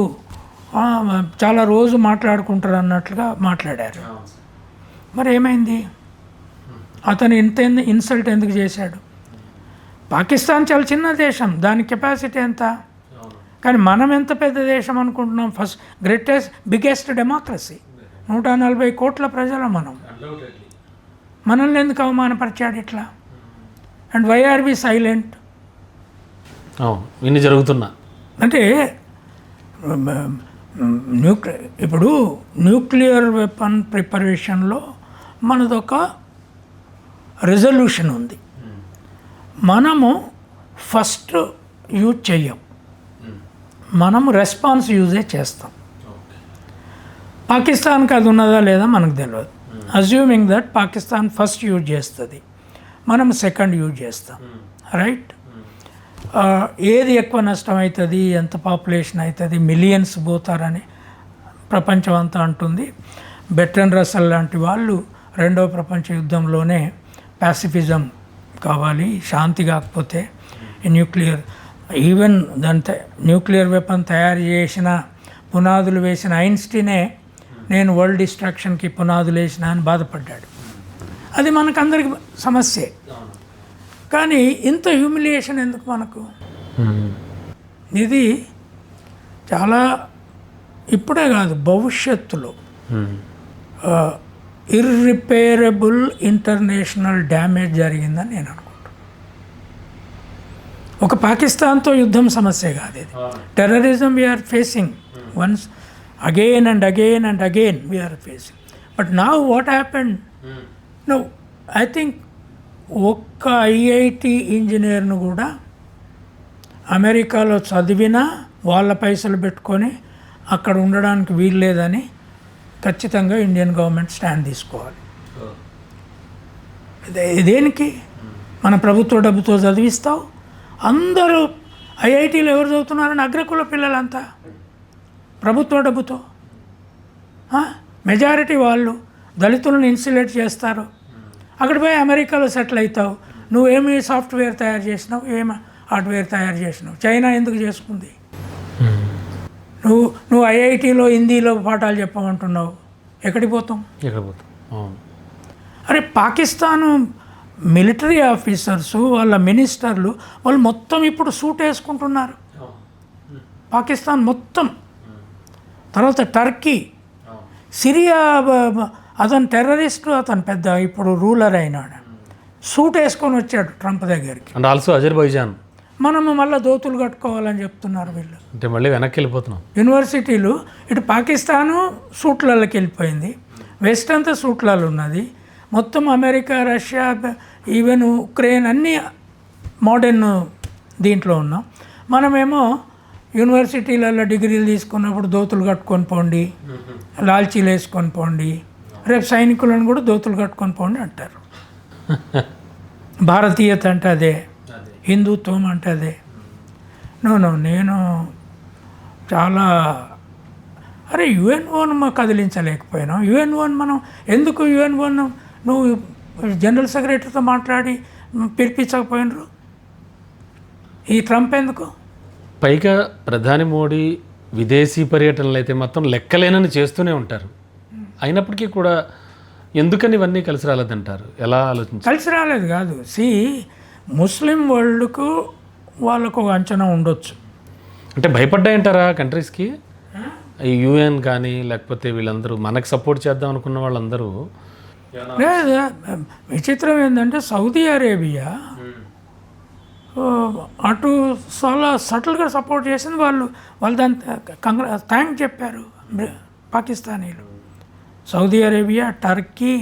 చాలా రోజు మాట్లాడుకుంటారు అన్నట్లుగా మాట్లాడారు. మరి ఏమైంది? అతను ఇన్సల్ట్ ఎందుకు చేశాడు? పాకిస్తాన్ చాలా చిన్న దేశం, దాని కెపాసిటీ ఎంత, కానీ మనం ఎంత పెద్ద దేశం అనుకుంటున్నాం. ఫస్ట్ బిగ్గెస్ట్ డెమోక్రసీ, 140 కోట్ల ప్రజల మనల్ని ఎందుకు అవమానపరిచాడు ఇట్లా? And why are we silent? ఇన్ని జరుగుతున్నా అంటే ఇప్పుడు న్యూక్లియర్ వెపన్ ప్రిపరేషన్లో మనదొక రెజల్యూషన్ ఉంది. మనము ఫస్ట్ యూజ్ చెయ్యం, మనము రెస్పాన్స్ యూజే చేస్తాం. పాకిస్తాన్కి అది ఉన్నదా లేదా మనకు తెలియదు. Assuming that Pakistan first use చేస్తుంది, మనం సెకండ్ యూజ్ చేస్తాం, రైట్? ఏది ఎక్కువ నష్టం అవుతుంది, ఎంత పాపులేషన్ అవుతుంది, మిలియన్స్ పోతారని ప్రపంచం అంతా అంటుంది. బెర్ట్రాండ్ రస్సెల్ లాంటి వాళ్ళు 2వ ప్రపంచ యుద్ధంలోనే పాసిఫిజం కావాలి, శాంతి కాకపోతే ఈవెన్ న్యూక్లియర్ వెపన్ తయారు చేసిన పునాదులు వేసిన ఐన్స్టీనే నేను వరల్డ్ డిస్ట్రక్షన్కి పునాదులు వేసిన అని బాధపడ్డాడు. అది మనకందరికి సమస్యే. కానీ ఇంత హ్యూమిలియేషన్ ఎందుకు మనకు? ఇది చాలా ఇప్పుడే కాదు, భవిష్యత్తులో ఇర్రిపేరబుల్ ఇంటర్నేషనల్ డ్యామేజ్ జరిగిందని నేను అనుకుంటున్నాను. ఒక పాకిస్తాన్తో యుద్ధం సమస్య కాదు ఇది. Terrorism we're facing once again and again we are facing. But now what happened? No, I think ఒక్క ఐఐటి ఇంజనీర్ను కూడా అమెరికాలో చదివినా వాళ్ళ పైసలు పెట్టుకొని అక్కడ ఉండడానికి వీలు లేదని ఖచ్చితంగా ఇండియన్ గవర్నమెంట్ స్టాండ్ తీసుకోవాలి. దేనికి? మన ప్రభుత్వ డబ్బుతో చదివిస్తావు. అందరూ ఐఐటీలో ఎవరు చదువుతున్నారని అగ్రకుల పిల్లలంతా ప్రభుత్వ డబ్బుతో. మెజారిటీ వాళ్ళు దళితులను ఇన్సులేట్ చేస్తారు. అక్కడ పోయి అమెరికాలో సెటిల్ అవుతావు. నువ్వేమి సాఫ్ట్వేర్ తయారు చేసినావు, ఏమి హార్డ్వేర్ తయారు చేసినావు. చైనా ఎందుకు చేసుకుంది? నువ్వు ఐఐటీలో హిందీలో పాఠాలు చెప్పమంటున్నావు, ఎక్కడికి పోతాం? అరే పాకిస్తాను మిలిటరీ ఆఫీసర్స్ వాళ్ళ మినిస్టర్లు వాళ్ళు మొత్తం ఇప్పుడు సూట్ వేసుకుంటున్నారు, పాకిస్తాన్ మొత్తం. తర్వాత టర్కీ, సిరియా అతను టెర్రరిస్టు, అతను పెద్ద ఇప్పుడు రూలర్ అయినాడు, సూట్ వేసుకొని వచ్చాడు ట్రంప్ దగ్గరికి. And also Azerbaijan. మనము మళ్ళీ దోతులు కట్టుకోవాలని చెప్తున్నారు వీళ్ళు. అంటే మళ్ళీ వెనక్కి వెళ్ళిపోతున్నాం. యూనివర్సిటీలు ఇటు పాకిస్తాను సూట్లలోకి వెళ్ళిపోయింది, వెస్ట్ అంతా సూట్లలో ఉన్నది. మొత్తం అమెరికా, రష్యా, ఈవెన్ ఉక్రెయిన్ అన్నీ మోడర్న్ దీంట్లో ఉన్నాం. మనమేమో యూనివర్సిటీలలో డిగ్రీలు తీసుకున్నప్పుడు దోతులు కట్టుకొని పోండి, లాల్చీలు వేసుకొని పోండి, రేపు సైనికులను కూడా దోతులు కట్టుకొని పోండి అంటారు. భారతీయత అంటే అదే, హిందుత్వం అంటే అదే. నేను చాలా యుఎన్ఓను కదిలించలేకపోయినాం. యుఎన్ఓను మనం ఎందుకు యుఎన్ఓను నువ్వు జనరల్ సెక్రటరీతో మాట్లాడి పిలిపించకపోయినరు? ఈ ట్రంప్ ఎందుకు? పైగా ప్రధాని మోడీ విదేశీ పర్యటనలు అయితే మొత్తం లెక్కలేనని చేస్తూనే ఉంటారు. అయినప్పటికీ కూడా ఎందుకని ఇవన్నీ కలిసి రాలేదంటారు? ఎలా ఆలోచించారు? కలిసి రాలేదు కాదు. ముస్లిం వరల్డ్కు వాళ్ళకు ఒక అంచనా ఉండొచ్చు. అంటే భయపడ్డాయంటారా కంట్రీస్కి? ఈ యూఎన్ కానీ లేకపోతే వీళ్ళందరూ మనకు సపోర్ట్ చేద్దాం అనుకున్న వాళ్ళందరూ? లేదు, విచిత్రం ఏంటంటే సౌదీ అరేబియా అటు చాలా సటిల్గా సపోర్ట్ చేసింది. వాళ్ళు దాన్ని థ్యాంక్ చెప్పారు పాకిస్తానీలు. సౌదీ అరేబియా, టర్కీ,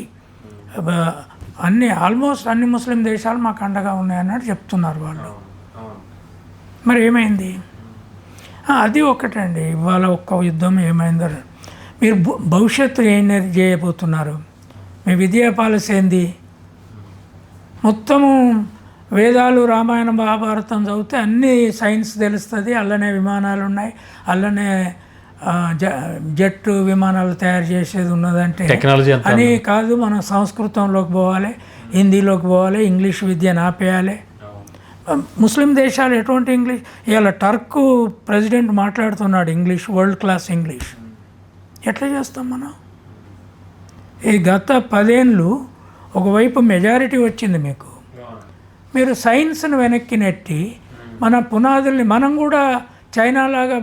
ఆల్మోస్ట్ అన్ని ముస్లిం దేశాలు మాకు అండగా ఉన్నాయన్నట్టు చెప్తున్నారు వాళ్ళు. మరి ఏమైంది? అది ఒకటండి. ఇవాళ ఒక్క యుద్ధం ఏమైందో. మీరు భవిష్యత్తు ఏం చేయబోతున్నారు? మీ విద్యా పాలసీ ఏంది? మొత్తము వేదాలు, రామాయణ, మహాభారతం చదివితే అన్ని సైన్స్ తెలుస్తుంది. అల్లనే విమానాలు ఉన్నాయి, అల్లనే జెట్ విమానాలు తయారు చేసేది ఉన్నదంటే టెక్నాలజీ అని కాదు. మనం సంస్కృతంలోకి పోవాలి, హిందీలోకి పోవాలి, ఇంగ్లీష్ విద్యను ఆపేయాలి. ముస్లిం దేశాలు ఎటువంటి ఇంగ్లీష్? ఇవాళ టర్క్ ప్రెసిడెంట్ మాట్లాడుతున్నాడు ఇంగ్లీష్, వరల్డ్ క్లాస్ ఇంగ్లీష్. ఎట్లా చేస్తాం మనం? ఈ గత 10 ఏళ్ళు ఒకవైపు మెజారిటీ వచ్చింది మీకు, మీరు సైన్స్ను వెనక్కి నెట్టి మన పునాదుల్ని మనం కూడా చైనా లాగా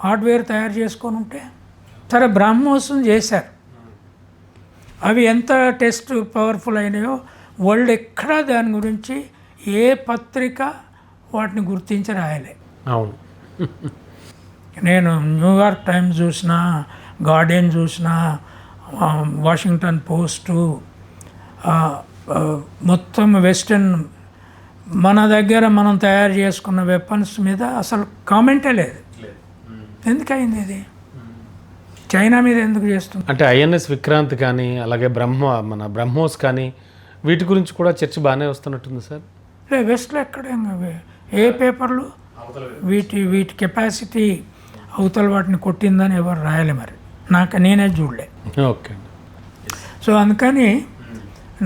హార్డ్వేర్ తయారు చేసుకొని ఉంటే సరే. బ్రహ్మోస్ని చేశారు, అవి ఎంత టెస్ట్ పవర్ఫుల్ అయినాయో వరల్డ్ ఎక్కడా దాని గురించి ఏ పత్రిక వాటిని గుర్తించి రాయలే. అవును. నేను న్యూయార్క్ టైమ్స్ చూసిన, గార్డియన్ చూసిన, వాషింగ్టన్ పోస్టు, మొత్తం వెస్టర్న్ మన దగ్గర మనం తయారు చేసుకున్న వెపన్స్ మీద అసలు కామెంటే లేదు. ఎందుకయింది ఇది? చైనా మీద ఎందుకు చేస్తుంది? అంటే ఐఎన్ఎస్ విక్రాంత్ కానీ అలాగే మన బ్రహ్మోస్ కానీ వీటి గురించి కూడా చర్చ బాగానే వస్తున్నట్టుంది సార్. వెస్ట్లో ఎక్కడ ఏ పేపర్లు వీటి కెపాసిటీ అవతల వాటిని కొట్టిందని ఎవరు రాయలే. మరి నేనే చూడలే. ఓకే. సో అందుకని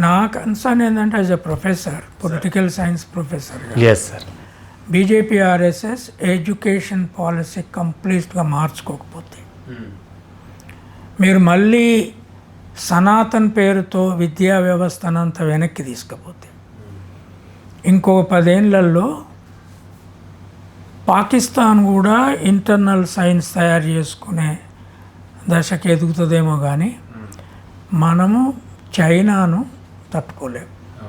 నా కన్సర్న్ ఏంటంటే as a professor, political science professor, yes sir, BJP RSS education policy కంప్లీట్గా మార్చుకోకపోతే, మీరు మళ్ళీ సనాతన్ పేరుతో విద్యా వ్యవస్థనంతా వెనక్కి తీసుకుపోతే, ఇంకో 10 ఏళ్లలో పాకిస్తాన్ కూడా ఇంటర్నల్ సైన్స్ తయారు చేసుకునే దశకు ఎదుగుతుందేమో కానీ మనము చైనాను తట్టుకోలేము.